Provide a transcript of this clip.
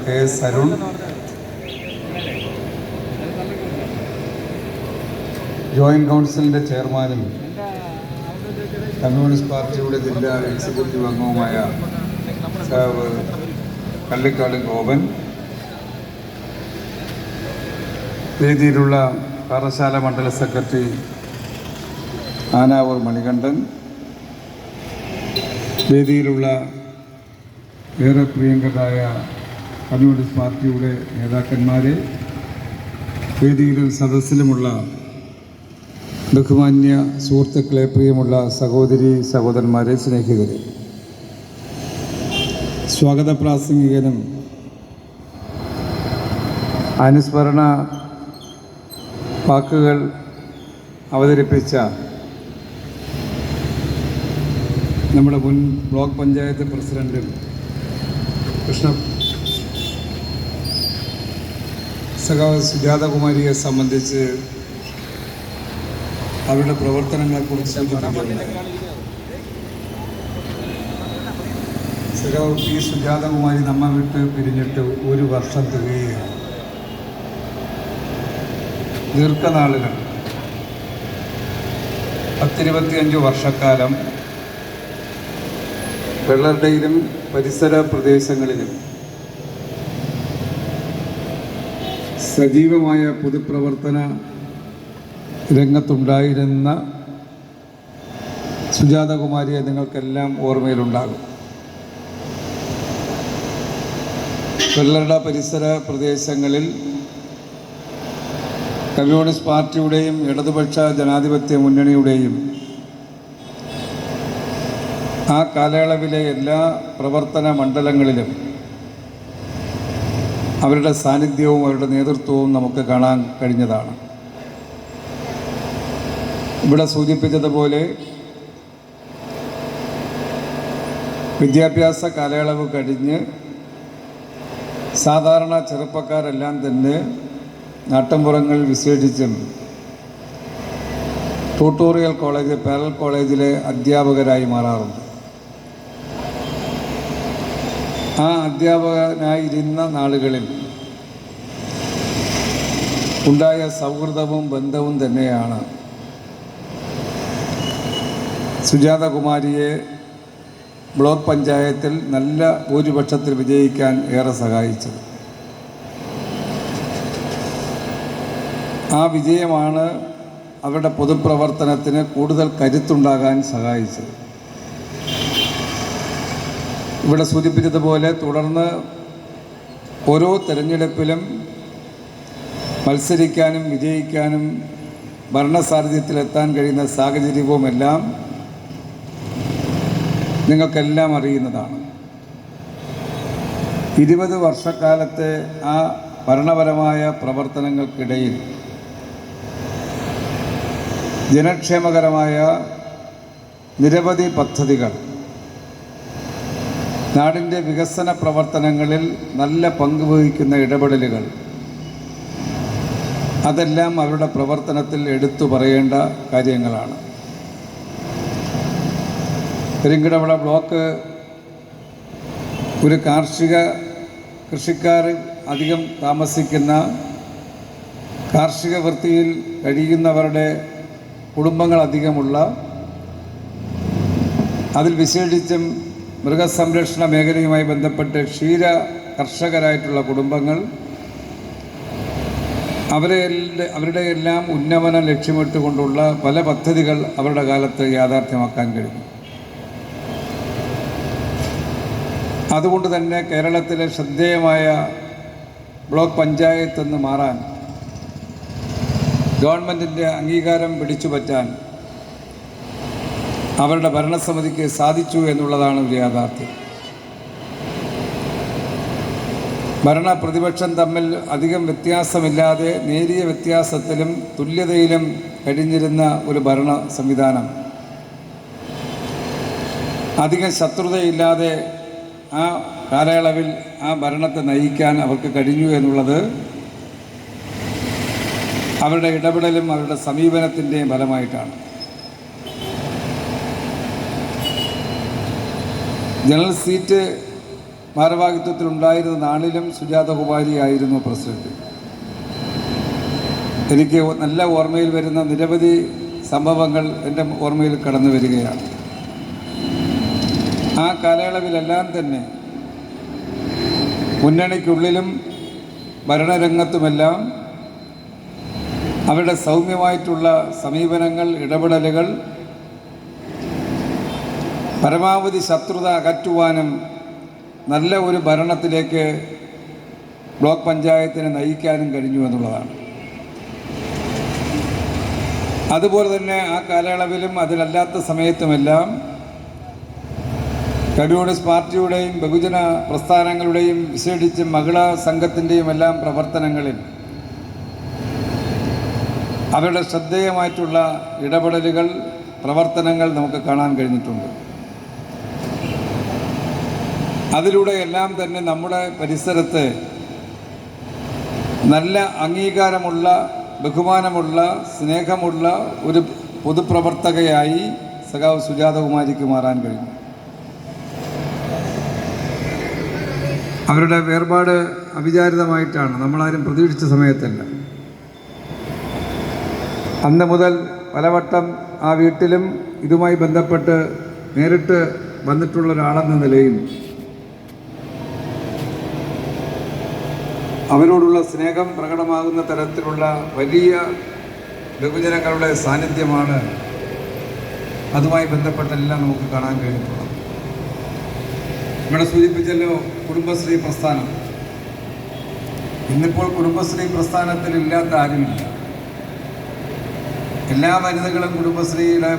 KS Arun, joint കൗൺസിലിൻ്റെ ചെയർമാനും communist പാർട്ടിയുടെ ജില്ലാ എക്സിക്യൂട്ടീവ് അംഗവുമായ കള്ളിക്കാട് ഗോപൻ, വേദിയിലുള്ള പാറശാല മണ്ഡല സെക്രട്ടറി ആനാവൂർ മണികണ്ഠൻ, വേദിയിലുള്ള ഏറെ പ്രിയങ്കരായ കമ്മ്യൂണിസ്റ്റ് പാർട്ടിയുടെ നേതാക്കന്മാരെ, വേദിയിലും സദസ്സിലുമുള്ള ബഹുമാന്യ സുഹൃത്തുക്കളെ, പ്രിയമുള്ള സഹോദരി സഹോദരന്മാരെ, സ്നേഹിതരെ, സ്വാഗത പ്രാസംഗികനും അനുസ്മരണ വാക്കുകൾ അവതരിപ്പിച്ച നമ്മുടെ മുൻ ബ്ലോക്ക് പഞ്ചായത്ത് പ്രസിഡന്റും സഖാവ് സുജാതകുമാരിയെ സംബന്ധിച്ച് അവരുടെ പ്രവർത്തനങ്ങളെക്കുറിച്ച് സഖാവ് പി സുജാതകുമാരി നമ്മെ വിട്ട് പിരിഞ്ഞിട്ട് 1 വർഷം തികയുകയാണ്. ദീർഘനാളുകൾ 10-25 വർഷക്കാലം വെള്ളർടയിലും പരിസര പ്രദേശങ്ങളിലും സജീവമായ പൊതുപ്രവർത്തന രംഗത്തുണ്ടായിരുന്ന സുജാതകുമാരിയെ നിങ്ങൾക്കെല്ലാം ഓർമ്മയിലുണ്ടാകും. വെള്ളർട പരിസര പ്രദേശങ്ങളിൽ കമ്മ്യൂണിസ്റ്റ് പാർട്ടിയുടെയും ഇടതുപക്ഷ ജനാധിപത്യ മുന്നണിയുടെയും ആ കാലയളവിലെ എല്ലാ പ്രവർത്തന മണ്ഡലങ്ങളിലും അവരുടെ സാന്നിധ്യവും അവരുടെ നേതൃത്വവും നമുക്ക് കാണാൻ കഴിഞ്ഞതാണ്. ഇവിടെ സൂചിപ്പിച്ചതുപോലെ വിദ്യാഭ്യാസ കാലയളവ് കഴിഞ്ഞ് സാധാരണ ചെറുപ്പക്കാരെല്ലാം തന്നെ നാട്ടിൻപുറങ്ങളിൽ വിശേഷിച്ചും ട്യൂട്ടോറിയൽ കോളേജ്, പാരൽ കോളേജിലെ അധ്യാപകരായി മാറാറുണ്ട്. ആ അധ്യാപകനായിരുന്ന നാളുകളിൽ ഉണ്ടായ സൗഹൃദവും ബന്ധവും തന്നെയാണ് സുജാതകുമാരിയെ ബ്ലോക്ക് പഞ്ചായത്തിൽ നല്ല ഭൂരിപക്ഷത്തിൽ വിജയിക്കാൻ ഏറെ സഹായിച്ചത്. ആ വിജയമാണ് അവരുടെ പൊതുപ്രവർത്തനത്തിന് കൂടുതൽ കരുത്തുണ്ടാകാൻ സഹായിച്ചത്. ഇവിടെ സൂചിപ്പിച്ചതുപോലെ തുടർന്ന് ഓരോ തെരഞ്ഞെടുപ്പിലും മത്സരിക്കാനും വിജയിക്കാനും ഭരണസാരഥ്യത്തിലെത്താൻ കഴിയുന്ന സാഹചര്യവുമെല്ലാം നിങ്ങൾക്കെല്ലാം അറിയുന്നതാണ്. 20 വർഷക്കാലത്തെ ആ ഭരണപരമായ പ്രവർത്തനങ്ങൾക്കിടയിൽ ജനക്ഷേമകരമായ നിരവധി പദ്ധതികൾ, നാടിൻ്റെ വികസന പ്രവർത്തനങ്ങളിൽ നല്ല പങ്കുവഹിക്കുന്ന ഇടപെടലുകൾ, അതെല്ലാം അവരുടെ പ്രവർത്തനത്തിൽ എടുത്തു പറയേണ്ട കാര്യങ്ങളാണ്. പെരിങ്ങടവിള ബ്ലോക്ക് ഒരു കൃഷിക്കാർ അധികം താമസിക്കുന്ന, കാർഷിക വൃത്തിയിൽ കഴിയുന്നവരുടെ കുടുംബങ്ങൾ അധികമുള്ള, അതിൽ വിശേഷിച്ചും മൃഗസംരക്ഷണ മേഖലയുമായി ബന്ധപ്പെട്ട് ക്ഷീര കർഷകരായിട്ടുള്ള കുടുംബങ്ങൾ, അവരുടെ എല്ലാം ഉന്നമനം ലക്ഷ്യമിട്ടുകൊണ്ടുള്ള പല പദ്ധതികൾ അവരുടെ കാലത്ത് യാഥാർത്ഥ്യമാക്കാൻ കഴിഞ്ഞു. അതുകൊണ്ട് തന്നെ കേരളത്തിലെ ശ്രദ്ധേയമായ ബ്ലോക്ക് പഞ്ചായത്ത് എന്ന് മാറാൻ, ഗവൺമെൻറ്റിൻ്റെ അംഗീകാരം പിടിച്ചുപറ്റാൻ അവരുടെ ഭരണസമിതിക്ക് സാധിച്ചു എന്നുള്ളതാണ് ഒരു യാഥാർത്ഥ്യം. പ്രതിപക്ഷം തമ്മിൽ അധികം വ്യത്യാസമില്ലാതെ നേരിയ വ്യത്യാസത്തിലും തുല്യതയിലും കഴിഞ്ഞിരുന്ന ഒരു ഭരണ സംവിധാനം അധികം ശത്രുതയില്ലാതെ ആ കാലയളവിൽ ആ ഭരണത്തെ നയിക്കാൻ അവർക്ക് കഴിഞ്ഞു എന്നുള്ളത് അവരുടെ ഇടപെടലും അവരുടെ സമീപനത്തിൻ്റെയും ഫലമായിട്ടാണ്. ജനറൽ സീറ്റ് ഭാരവാഹിത്വത്തിലുണ്ടായിരുന്ന നാളിലും സുജാത കുമാരിയായിരുന്നു പ്രസിഡന്റ്. എനിക്ക് നല്ല ഓർമ്മയിൽ വരുന്ന നിരവധി സംഭവങ്ങൾ എൻ്റെ ഓർമ്മയിൽ കടന്നു വരികയാണ്. ആ കാലയളവിലെല്ലാം തന്നെ മുന്നണിക്കുള്ളിലും ഭരണരംഗത്തുമെല്ലാം അവരുടെ സൗമ്യമായിട്ടുള്ള സമീപനങ്ങൾ, ഇടപെടലുകൾ പരമാവധി ശത്രുത അകറ്റുവാനും നല്ല ഒരു ഭരണത്തിലേക്ക് ബ്ലോക്ക് പഞ്ചായത്തിനെ നയിക്കാനും കഴിഞ്ഞു എന്നുള്ളതാണ്. അതുപോലെ തന്നെ ആ കാലയളവിലും അതിലല്ലാത്ത സമയത്തുമെല്ലാം കമ്മ്യൂണിസ്റ്റ് പാർട്ടിയുടെയും ബഹുജന പ്രസ്ഥാനങ്ങളുടെയും വിശേഷിച്ച് മഹിളാ സംഘത്തിൻ്റെയും എല്ലാം പ്രവർത്തനങ്ങളിൽ അവരുടെ ശ്രദ്ധേയമായിട്ടുള്ള ഇടപെടലുകൾ, പ്രവർത്തനങ്ങൾ നമുക്ക് കാണാൻ കഴിഞ്ഞിട്ടുണ്ട്. അതിലൂടെ എല്ലാം തന്നെ നമ്മുടെ പരിസരത്ത് നല്ല അംഗീകാരമുള്ള, ബഹുമാനമുള്ള, സ്നേഹമുള്ള ഒരു പൊതുപ്രവർത്തകയായി സഖാവ് സുജാത കുമാരിക്ക് മാറാൻ കഴിഞ്ഞു. അവരുടെ വേർപാട് അവിചാരിതമായിട്ടാണ്, നമ്മളാരും പ്രതീക്ഷിച്ച സമയത്തല്ല. അന്ന് മുതൽ പലവട്ടം ആ വീട്ടിലും ഇതുമായി ബന്ധപ്പെട്ട് നേരിട്ട് വന്നിട്ടുള്ള ഒരാളെന്ന നിലയിൽ അവരോടുള്ള സ്നേഹം പ്രകടമാകുന്ന തരത്തിലുള്ള വലിയ ബഹുജനങ്ങളുടെ സാന്നിധ്യമാണ് അതുമായി ബന്ധപ്പെട്ടെല്ലാം നമുക്ക് കാണാൻ കഴിഞ്ഞിട്ടുള്ളത്. ഇവിടെ സൂചിപ്പിച്ചല്ലോ കുടുംബശ്രീ പ്രസ്ഥാനം. ഇന്നിപ്പോൾ കുടുംബശ്രീ പ്രസ്ഥാനത്തിൽ ഇല്ലാത്ത ആരുമില്ല. എല്ലാ വനിതകളും കുടുംബശ്രീയുടെ